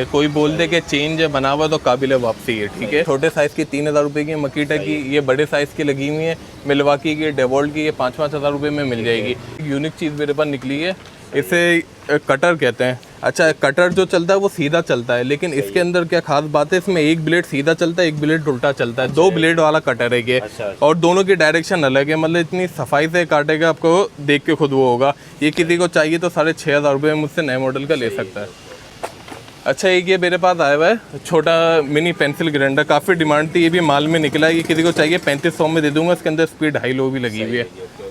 कोई बोल दे कि चेंज है बना हुआ तो काबिल वापसी है, ठीक है। छोटे साइज़ की 3000 रुपये की मकीटा की, ये बड़े साइज़ की लगी हुई है मिलवाकी की, डेवॉल्ट की, ये 5-5 हज़ार रुपये में मिल जाएगी। यूनिक चीज़ मेरे पास निकली है, इसे कटर कहते हैं। अच्छा, कटर जो चलता है वो सीधा चलता है, लेकिन इसके अंदर क्या खास बात है, इसमें एक ब्लेड सीधा चलता है, एक ब्लेड उल्टा चलता है। 2 ब्लेड वाला कटर है ये, और दोनों की डायरेक्शन अलग है। मतलब इतनी सफाई से काटेगा, आपको देख के खुद वो होगा। ये किसी को चाहिए तो 6,500 रुपये में मुझसे नए मॉडल का ले सकता है। अच्छा, एक ये मेरे पास आया हुआ है छोटा मिनी पेंसिल ग्राइंडर, काफ़ी डिमांड थी, ये भी माल में निकला है। ये किसी को चाहिए 3500 में दे दूंगा। इसके अंदर स्पीड हाई लो भी लगी हुई है।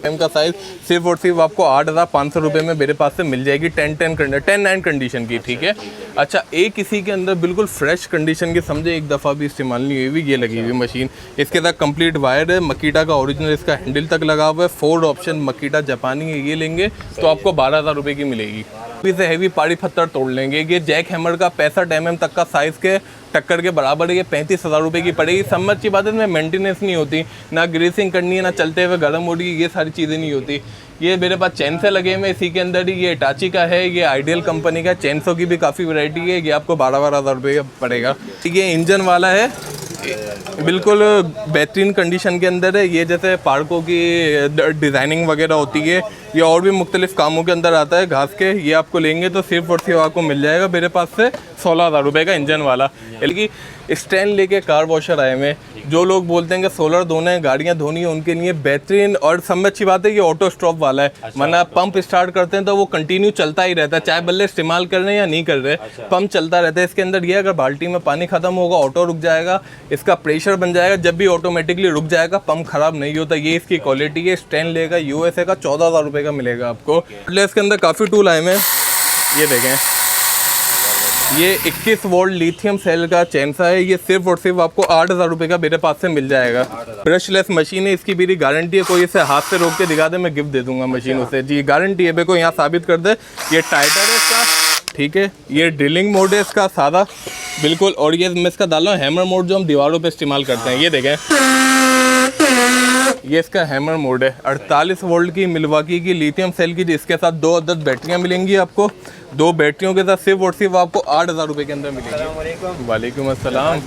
एम का साइज़ सिर्फ और सिर्फ आपको 8,500 रुपये में मेरे पास से मिल जाएगी। 10-9 कंडीशन की, ठीक है। अच्छा, एक इसी के अंदर बिल्कुल फ्रेश कंडीशन की, समझे एक दफ़ा भी इस्तेमाल नहीं हुई, ये लगी हुई मशीन। इसके साथ कंप्लीट वायर है, मकीटा का ओरिजिनल इसका हैंडल तक लगा हुआ है। 4 ऑप्शन मकीटा जापानी है, ये लेंगे तो आपको 12,000 रुपये की मिलेगी। से हैवी पाड़ी पत्थर तोड़ लेंगे। ये जैक हैमर का 65 mm तक का साइज़ के टक्कर के बराबर है। ये 35,000 रुपये की पड़ेगी। समझ की बात है, इसमें मेंटेनेंस नहीं होती, ना ग्रीसिंग करनी है, ना चलते हुए गर्म हो रही है, ये सारी चीज़ें नहीं होती। ये मेरे पास चैन से लगे हुए इसी के अंदर ही। ये टाची का है, ये आइडियल कंपनी का। चैनसो की भी काफ़ी वैरायटी है, ये आपको 12,000 रुपये का पड़ेगा। ये इंजन वाला है, बिल्कुल बेहतरीन कंडीशन के अंदर है। ये जैसे पार्कों की डिज़ाइनिंग वगैरह होती है, ये और भी मुख्तलिफ कामों के अंदर आता है घास के। ये आपको लेंगे तो सिर्फ और सिर्फ आपको मिल जाएगा मेरे पास से 16,000 रुपये का इंजन वाला। बल्कि स्टैंड लेके कार वॉशर आए हुए, जो लोग बोलते हैं कि सोलर धोना है, गाड़ियाँ धोनी है, उनके लिए बेहतरीन। और समझ अच्छी बात है, ये ऑटो स्टॉप वाला है। वरना पंप स्टार्ट करते हैं तो वो कंटिन्यू चलता ही रहता है, चाहे बल्ले इस्तेमाल कर रहे हैं या नहीं कर रहे, पंप चलता रहता है। इसके अंदर ये अगर बाल्टी में पानी खत्म होगा, ऑटो रुक जाएगा, इसका प्रेशर बन जाएगा, जब भी ऑटोमेटिकली रुक जाएगा, पंप खराब नहीं होता। ये इसकी क्वालिटी है। स्टैंड लेगा USA का 14,000 रुपये का मिलेगा आपको। इसके अंदर काफ़ी टूल आए हैं, ये देखें। ये 21 वोल्ट लिथियम सेल का चैनसा है। ये सिर्फ और सिर्फ आपको 8,000 रुपये का मेरे पास से मिल जाएगा। ब्रशलेस मशीन है, इसकी मेरी गारंटी है। कोई इसे हाथ से रोक के दिखा दे, मैं गिफ्ट दे दूंगा मशीन उसे। जी, गारंटी है। को यहाँ साबित कर दे। ये टाइटर है इसका, ठीक है। ये ड्रिलिंग मोड है इसका सादा बिल्कुल। और ये मैं इसका डाल रहा हूँ हैमर मोड, जो हम दीवारों पे इस्तेमाल करते हैं। ये देखें, ये इसका हैमर मोड है। 48 वोल्ट की मिलवाकी की लिथियम सेल की, जिसके साथ 2 अदद बैटरियाँ मिलेंगी आपको। 2 बैटरियों के साथ सिर्फ और सिर्फ आपको 8,000 रुपये के अंदर मिलेगी। वालेकुम अस्सलाम।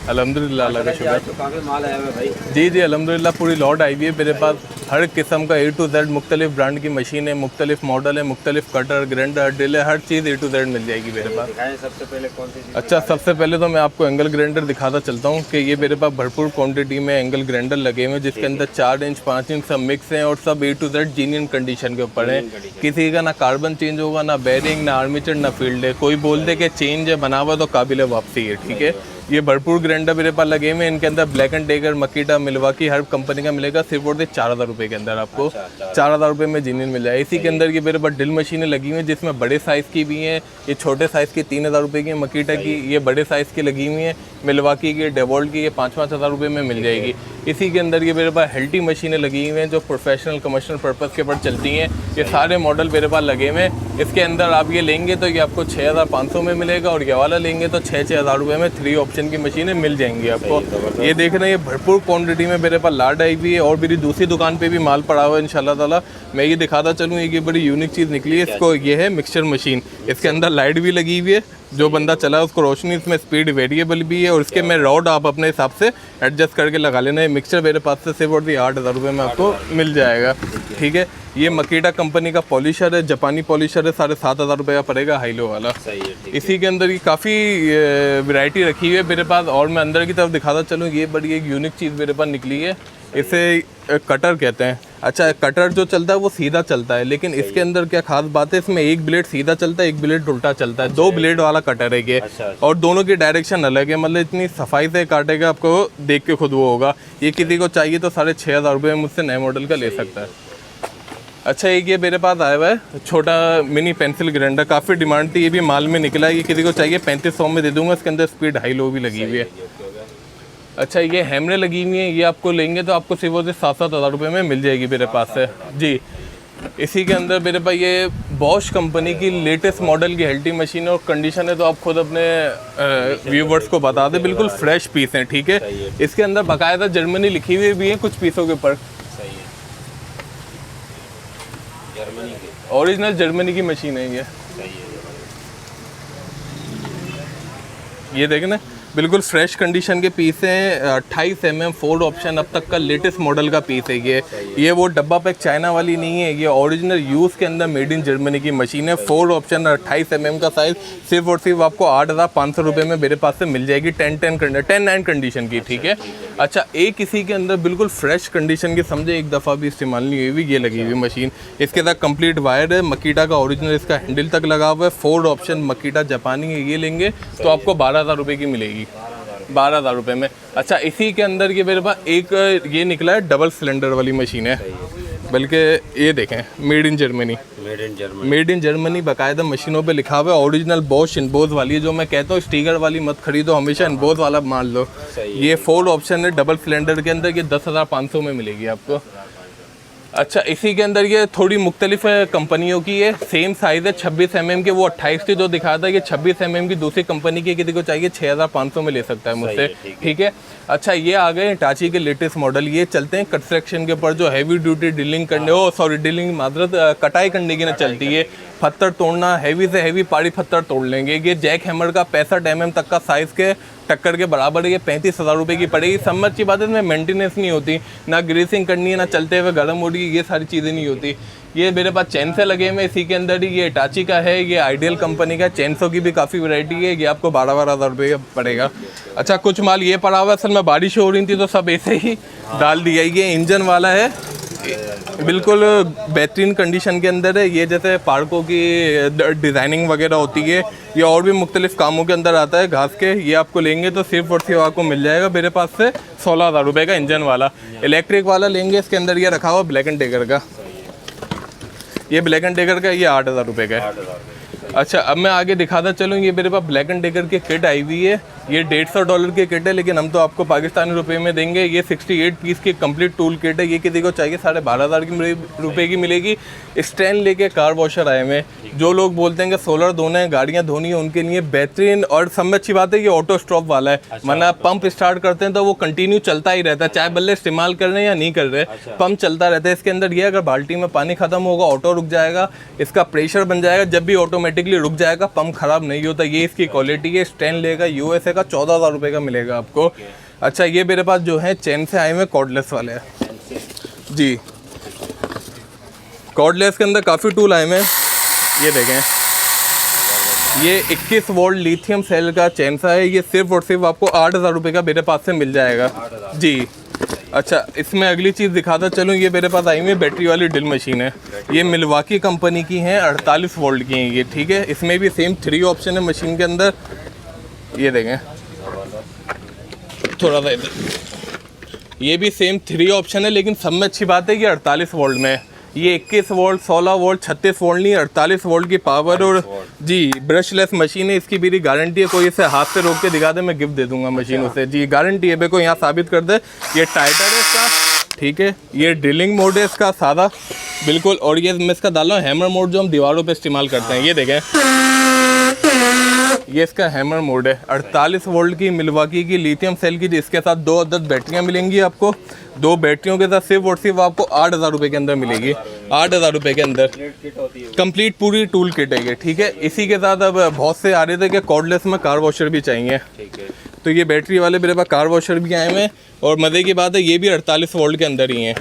अल्हम्दुलिल्लाह, अल्लाह का शुक्र। जी जी, अल्हम्दुलिल्लाह पूरी लॉट आई हुई है मेरे पास। हर किस्म का A to Z मुख्तलिफ ब्रांड की मशीन है, मुख्तलिफ मॉडल है, मुख्तलिफ कटर, ग्राइंडर, ड्रिल है, हर चीज़ A to Z मिल जाएगी मेरे पास। सबसे पहले कौन सी? अच्छा, सबसे पहले तो मैं आपको एंगल ग्राइंडर दिखाता चलता हूँ कि ये मेरे पास भरपूर क्वांटिटी में एंगल ग्राइंडर लगे हुए हैं, जिसके अंदर 4 इंच 5 इंच सब मिक्स हैं, और सब A to Z जीनियन कंडीशन के ऊपर है। किसी का ना कार्बन चेंज होगा, ना बैरिंग, ना आर्मीचर, ना फील्ड है। कोई बोल दे कि चेंज है बना हुआ तो काबिल वापसी है, ठीक है। ये भरपूर ग्राइंडर मेरे पास लगे हुए हैं। इनके अंदर Black and Decker, Makita, Milwaukee हर कंपनी का मिलेगा। सिर्फ और सिर्फ 4,000 रुपये के अंदर आपको 4,000 रुपये में जीनियन मिल जाए। इसी के अंदर ये मेरे पास ड्रिल मशीनें लगी हुई हैं, जिसमें बड़े साइज़ की भी हैं। ये छोटे साइज़ की 3,000 रुपये की, मकीटा की ये बड़े साइज़ की लगी हुई हैं। मिलवाकी की, डेवॉल्ट की ये 5-5 हज़ार रुपये में मिल जाएगी। इसी के अंदर ये मेरे पास हेल्टी मशीनें लगी हुई हैं, जो प्रोफेशनल कमर्शियल पर्पज़ के ऊपर चलती हैं। ये सारे मॉडल मेरे पास लगे हुए हैं। इसके अंदर आप ये लेंगे तो ये आपको 6,500 में मिलेगा, और ये वाला लेंगे तो 6,000 रुपये में 3 ऑप्शन की मशीनें मिल जाएंगी आपको। ये देख रहे हैं, ये भरपूर क्वांटिटी में मेरे पास लाड आई हुई है, और मेरी दूसरी दुकान पे भी माल पड़ा हुआ है इंशाल्लाह ताला। मैं ये दिखाता चलूँ, ये बड़ी यूनिक चीज़ निकली है। इसको ये है मिक्सचर मशीन। इसके अंदर लाइट भी लगी हुई है, जो बंदा चला उसको रोशनी, इसमें स्पीड वेरिएबल भी है, और इसके में रॉड आप अपने हिसाब से एडजस्ट करके लगा लेना है। मिक्सचर मेरे पास से सिर्फ और सिर्फ 8,000 रुपये में आपको मिल जाएगा, ठीक है। ये मकीटा कंपनी का पॉलिशर है, जापानी पॉलिशर है, 7,500 रुपये का पड़ेगा, हाईलो वाला। इसी के अंदर ये काफ़ी वैरायटी रखी हुई है मेरे पास। और मैं अंदर की तरफ दिखाता चलूँ, ये बड़ी एक यूनिक चीज़ मेरे पास निकली है, इसे कटर कहते हैं। अच्छा, कटर जो चलता है वो सीधा चलता है, लेकिन इसके अंदर क्या खास बात है, इसमें एक ब्लेड सीधा चलता है, एक ब्लेड उल्टा चलता है। 2 ब्लेड वाला कटर है ये, और दोनों की डायरेक्शन अलग है। मतलब इतनी सफाई से काटेगा, आपको देख के खुद वो होगा। ये किसी को चाहिए तो 6,500 रुपये में मुझसे नए मॉडल का ले सकता है। अच्छा, एक ये मेरे पास आया हुआ है छोटा मिनी पेंसिल ग्राइंडर, काफ़ी डिमांड थी, ये भी माल में निकला है। ये किसी को चाहिए 3500 में दे दूंगा। इसके अंदर स्पीड हाई लो भी लगी हुई है। अच्छा, ये हैमरें लगी हुई हैं, ये आपको लेंगे तो आपको सिर्फ और सिर्फ 7-7 हज़ार रुपये में मिल जाएगी मेरे पास से जी। इसी के अंदर मेरे पास ये बॉश कंपनी की लेटेस्ट मॉडल की हेल्टी मशीन है, और कंडीशन है तो आप खुद अपने व्यूवर्स को बता दें। बिल्कुल फ्रेश पीस हैं, ठीक है। इसके अंदर बाकायदा जर्मनी लिखी हुई भी है कुछ पीसों के ऊपर। ओरिजिनल जर्मनी की मशीन है ये। ये देखें ना, बिल्कुल फ्रेश कंडीशन के पीस हैं। 28 mm फोर्ड ऑप्शन अब तक का लेटेस्ट मॉडल का पीस है ये वो डब्बा पैक चाइना वाली नहीं है, ये ओरिजिनल यूज़ के अंदर मेड इन जर्मनी की मशीन है। फोर्ड ऑप्शन 28 mm का साइज़ सिर्फ और सिर्फ आपको 8,500 रुपये में मेरे पास से मिल जाएगी। 10-9 कंडीशन की, ठीक है। अच्छा, एक इसी के अंदर बिल्कुल फ्रेश कंडीशन की, समझे एक दफ़ा भी इस्तेमाल नहीं हुई, ये लगी हुई मशीन। इसके साथ कंप्लीट वायर है, मकीटा का ओरिजिनल इसका हैंडल तक लगा हुआ है। फोर्ड ऑप्शन मकीटा जापानी है, ये लेंगे तो आपको 12,000 रुपये की मिलेगी, 12,000 रुपये में। अच्छा, इसी के अंदर ये मेरे पास एक ये निकला है, डबल सिलेंडर वाली मशीन है, बल्कि ये देखें made in Germany, made in Germany बाकायदा मशीनों पे लिखा हुआ है। ओरिजिनल बॉश इनबोज वाली है, जो मैं कहता हूँ स्टिकर वाली मत खरीदो, हमेशा इनबोज वाला मान लो। ये फोर्ड ऑप्शन है डबल सिलेंडर के अंदर, ये 10,500 में मिलेगी आपको। अच्छा, इसी के अंदर ये थोड़ी मुख्तलिफ कंपनियों की है, सेम साइज़ है 26 mm के, वो 28 थी जो दिखा था, ये 26 mm की दूसरी कंपनी की, किसी को चाहिए 6,500 में ले सकता है मुझसे, ठीक है। अच्छा, ये आ गए टाची के लेटेस्ट मॉडल, ये चलते हैं कंस्ट्रक्शन के ऊपर, जो हैवी ड्यूटी ड्रिलिंग करने ड्रिलिंग माजरत कटाई करने की ना चलती है, पत्थर तोड़ना, हैवी से हैवी पारी पत्थर तोड़ लेंगे। ये जैक हैमर का 65 mm तक का साइज़ के टक्कर के बराबर है, ये 35,000 रुपये की पड़ेगी। समझ की बात है, इसमें मेंटेनेंस नहीं होती, ना ग्रीसिंग करनी है, ना चलते हुए गर्म हो रही है, ये सारी चीज़ें नहीं होती। ये मेरे पास चैन से लगे हुए इसी के अंदर ही, ये टाची का है, ये आइडियल कंपनी का। चैनसो की भी काफ़ी वैरायटी है, ये आपको 12,000 रुपये का पड़ेगा। अच्छा, कुछ माल ये पड़ा हुआ, असल में बारिश हो रही थी तो सब ऐसे ही डाल दिया। ये इंजन वाला है, बिल्कुल बेहतरीन कंडीशन के अंदर है। ये जैसे पार्कों की डिज़ाइनिंग वगैरह होती है, ये और भी मुख्तलिफ कामों के अंदर आता है घास के। ये आपको लेंगे तो सिर्फ और सिर्फ आपको मिल जाएगा मेरे पास से 16,000 रुपये का इंजन वाला। इलेक्ट्रिक वाला लेंगे, इसके अंदर ये रखा हुआ ब्लैक एंड डेकर का, ये ब्लैक एंड डेकर का, ये 8,000 रुपये का है। अच्छा, अब मैं आगे दिखाता चलूँ, ये मेरे पास ब्लैक एंड डेकर की किट आई हुई है, ये $150 की किट है, लेकिन हम तो आपको पाकिस्तानी रुपए में देंगे। ये 68 पीस की कंप्लीट टूल किट है, ये किसी को चाहिए 12,500 रुपये की मिलेगी। स्टैंड लेके कार वॉशर आए हुए, जो लोग बोलते हैं कि सोलर धोना है, गाड़ियाँ धोनी है, उनके लिए बेहतरीन। और सब अच्छी बात है, ये ऑटो स्टॉप वाला है, मतलब पंप स्टार्ट करते हैं तो वो कंटिन्यू चलता ही रहता है, चाहे बल्ले इस्तेमाल कर रहे हैं या नहीं कर रहे, पंप चलता रहता है। इसके अंदर ये अगर बाल्टी में पानी खत्म होगा, ऑटो रुक जाएगा, इसका प्रेशर बन जाएगा, जब भी ऑटोमेटिकली रुक जाएगा, पंप खराब नहीं होता। ये इसकी क्वालिटी है। स्टैंड लेगा USA का, 14,000 रुपये का मिलेगा आपको। अच्छा, ये मेरे पास जो है चैन से आए हुए कॉर्डलेस वाले हैं जी, कॉर्डलेस के अंदर काफ़ी टूल आए हुए हैं। ये देखें, ये 21 वोल्ट लिथियम सेल का चैन सा है, ये सिर्फ और सिर्फ आपको 8,000 रुपये का मेरे पास से मिल जाएगा जी। अच्छा, इसमें अगली चीज़ दिखाता चलूँ, ये मेरे पास आई हुई है बैटरी वाली ड्रिल मशीन है, ये मिल्वाकी कंपनी की है, 48 वोल्ट की है ये, ठीक है। इसमें भी सेम 3 ऑप्शन है मशीन के अंदर, ये देखें थोड़ा सा इधर, ये भी सेम 3 ऑप्शन है, लेकिन सब में अच्छी बात है कि 48 वोल्ट में है। ये 21 वोल्ट, 16 वोल्ट, 36 वोल्ट नहीं, 48 वोल्ट की पावर और जी ब्रशलेस मशीन है। इसकी मेरी गारंटी है, कोई इसे हाथ से रोक के दिखा दे, मैं गिफ्ट दे दूंगा मशीन उसे जी, गारंटी है। मेरे यहाँ साबित कर दे। ये टाइटर है इसका, ठीक है। ये ड्रिलिंग मोड है इसका सादा बिल्कुल, और ये मैं इसका डाल रहा हूँ हैमर मोड, जो हम दीवारों पे इस्तेमाल करते हैं। ये देखें, ये इसका हैमर मोड है। 48 वोल्ट की मिल्वाकी की लिथियम सेल की, इसके साथ 2 अदद बैटरियाँ मिलेंगी आपको। 2 बैटरियों के साथ सिर्फ और सिर्फ आपको 8,000 रुपये के अंदर मिलेगी, 8,000 रुपये के अंदर कंप्लीट पूरी टूल किट है ये, ठीक है। इसी के साथ अब बहुत से आ रहे थे कि कॉर्डलेस में कार वॉशर भी चाहिए, तो ये बैटरी वाले मेरे पास कार वॉशर भी आए हुए हैं। और मज़े की बात है, ये भी 48 वोल्ट के अंदर ही हैं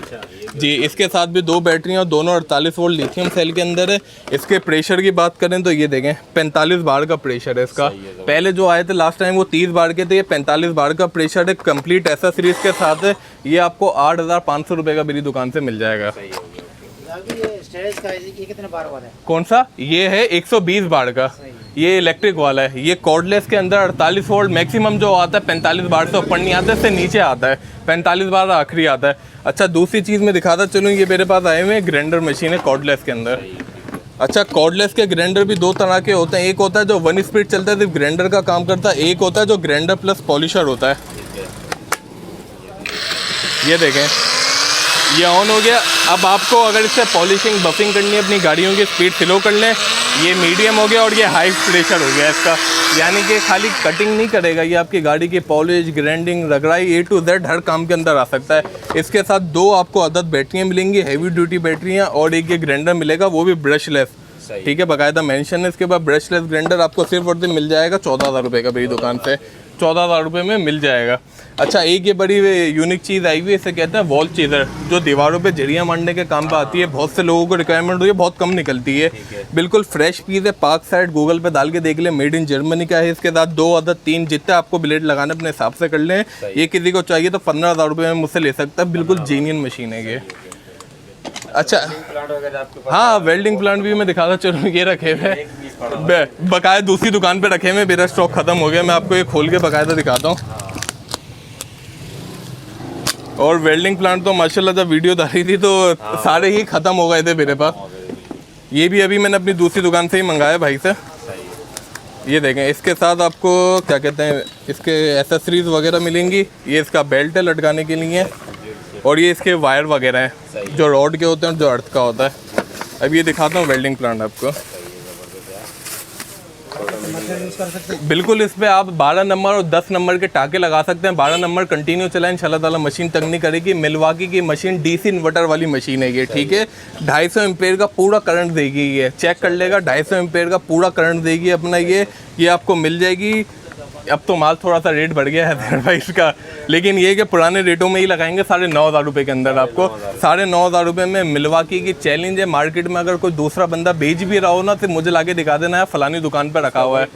जी। इसके साथ भी 2 बैटरियाँ और दोनों 48 वोल्ट लिथियम सेल के अंदर है। इसके प्रेशर की बात करें तो ये देखें 45 बार का प्रेशर है इसका। पहले जो आए थे लास्ट टाइम वो 30 बार के थे, ये 45 बार का प्रेशर है, कंप्लीट एसेसरीज के साथ है। ये आपको 8,500 रुपये का मेरी दुकान से मिल जाएगा। ये कितने बार वाला है? कौन सा? ये है 120 बार का, ये इलेक्ट्रिक वाला है। ये कॉर्डलेस के अंदर 48 वोल्ट मैक्सिमम जो आता है, 45 बार से ऊपर नहीं आता, इससे नीचे आता है, 45 बार आखिरी आता है। अच्छा, दूसरी चीज़ मैं दिखाता चलूँ, ये मेरे पास आए हुए हैं ग्राइंडर मशीन है कॉर्डलेस के अंदर। अच्छा, कॉर्डलेस के ग्राइंडर भी 2 तरह के होते हैं, एक होता है जो 1 स्पीड चलता है, सिर्फ ग्राइंडर का काम करता है, एक होता है जो ग्राइंडर प्लस पॉलिशर होता है। ये देखें, ये ऑन हो गया। अब आपको अगर इससे पॉलिशिंग बफिंग करनी है, अपनी गाड़ियों की स्पीड स्लो कर लें, ये मीडियम हो गया और ये हाई प्रेशर हो गया इसका, यानी कि खाली कटिंग नहीं करेगा, ये आपकी गाड़ी की पॉलिश, ग्राइंडिंग, रगड़ाई A to Z हर काम के अंदर आ सकता है। इसके साथ 2 आपको अदद बैटरियाँ मिलेंगी, हैवी ड्यूटी बैटरियाँ, और एक ये ग्राइंडर मिलेगा, वो भी ब्रशलेस, ठीक है, बाकायदा मेंशन है। इसके बाद ब्रशलेस ग्राइंडर आपको सिर्फ और सिर्फ मिल जाएगा 14,000 रुपये का मेरी दुकान से, 14,000 रुपये में मिल जाएगा। अच्छा, एक ये बड़ी यूनिक चीज़ आई हुई है, इसे कहते हैं वॉल चीज़र, जो दीवारों पे जड़ियाँ मारने के काम पे आती है। बहुत से लोगों को रिक्वायरमेंट हुई है, बहुत कम निकलती है। बिल्कुल फ्रेश पीस है, पार्क साइड गूगल पे डाल के देख लें, मेड इन जर्मनी का है। इसके साथ 2 अदद 3 जितने आपको ब्लेड लगाने अपने हिसाब से कर लें। ये किसी को चाहिए तो 15,000 रुपये में मुझसे ले सकता है, बिल्कुल जेन्युइन मशीन है ये। अच्छा, हाँ वेल्डिंग प्लांट भी मैं दिखाता चलूँ, ये रखे हुए बकायदा दूसरी दुकान पे रखे हुए, मेरा स्टॉक खत्म हो गया। मैं आपको ये खोल के बकायदा दिखाता हूँ। और वेल्डिंग प्लांट तो माशाल्लाह जब वीडियो डाली थी तो सारे ही ख़त्म हो गए थे मेरे पास। ये भी अभी मैंने अपनी दूसरी दुकान से ही मंगाया भाई से। ये देखें, इसके साथ आपको क्या कहते हैं, इसके एसेसरीज़ वगैरह मिलेंगी। ये इसका बेल्ट है लटकाने के लिए, और ये इसके वायर वगैरह हैं जो रॉड के होते हैं और जो अर्थ का होता है। अब ये दिखाता हूँ वेल्डिंग प्लांट आपको। बिल्कुल, इस पे आप 12 नंबर और 10 नंबर के टाके लगा सकते हैं। 12 नंबर कंटिन्यू चलाएं, इंशाल्लाह ताला मशीन तंग नहीं करेगी। मिल्वाकी की मशीन डीसी इन्वर्टर वाली मशीन है ये, ठीक है। 250 एम्पेयर का पूरा करंट देगी ये, चेक कर लेगा। 250 एम्पेयर का पूरा करंट देगी अपना ये आपको मिल जाएगी। अब तो माल थोड़ा सा रेट बढ़ गया है भाई इसका, लेकिन ये कि पुराने रेटों में ही लगाएंगे 9,500 रुपये के अंदर। आपको 9,500 रुपये में मिल्वाकी की चैलेंज है। मार्केट में अगर कोई दूसरा बंदा बेच भी रहा हो ना, तो मुझे लाके दिखा देना है फलानी दुकान पर रखा हुआ है।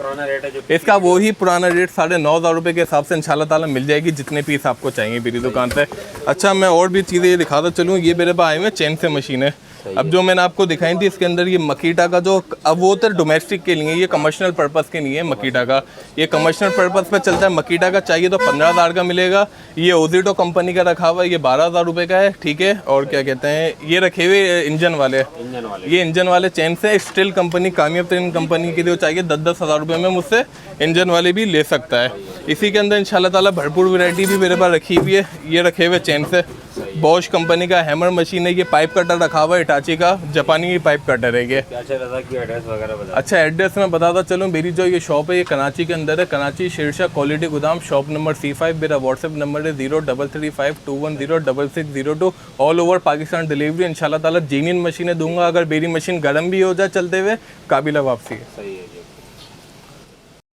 इसका वही पुराना रेट 9,500 रुपये के हिसाब से इंशाल्लाह ताला मिल जाएगी, जितने पीस आपको चाहिए मेरी दुकान से। अच्छा, मैं और भी चीज़ें ये दिखाता चलूँ। ये मेरे पास आए हुए चैन से मशीन है। अब जो मैंने आपको दिखाई थी, इसके अंदर ये मकीटा का जो, अब वो तो डोमेस्टिक के लिए, ये कमर्शियल पर्पस के लिए है मकीटा का। ये कमर्शियल पर्पस पे चलता है। मकीटा का चाहिए तो 15,000 का मिलेगा। ये ओजिटो कंपनी का रखा हुआ है, ये 12,000 रुपये का है, ठीक है। और क्या कहते हैं, ये रखे हुए इंजन वाले, ये इंजन वाले चैन से स्टील कंपनी, कामयाब तरीन कंपनी के लिए चाहिए 10-10 हज़ार रुपये में मुझसे इंजन वाले भी ले सकता है। इसी के अंदर इंशाल्लाह ताला भरपूर वैरायटी भी मेरे पास रखी हुई है। ये रखे हुए चैन से बॉश कंपनी का हैमर मशीन है। ये पाइप कटर रखा हुआ है इटाची का, जापानी पाइप कटर है ये। अच्छा, एड्रेस मैं बताता चलूँ। मेरी जो ये शॉप है ये कराची के अंदर है, कराची शीर्षा क्वालिटी गोदाम, शॉप नंबर C5। मेरा व्हाट्सएप नंबर है 033521060602। ऑल ओवर पाकिस्तान डिलीवरी इंशाल्लाह ताला जेन्युइन मशीनें दूंगा। अगर मेरी मशीन गर्म भी हो जाए चलते हुए, काबिला वापसी है।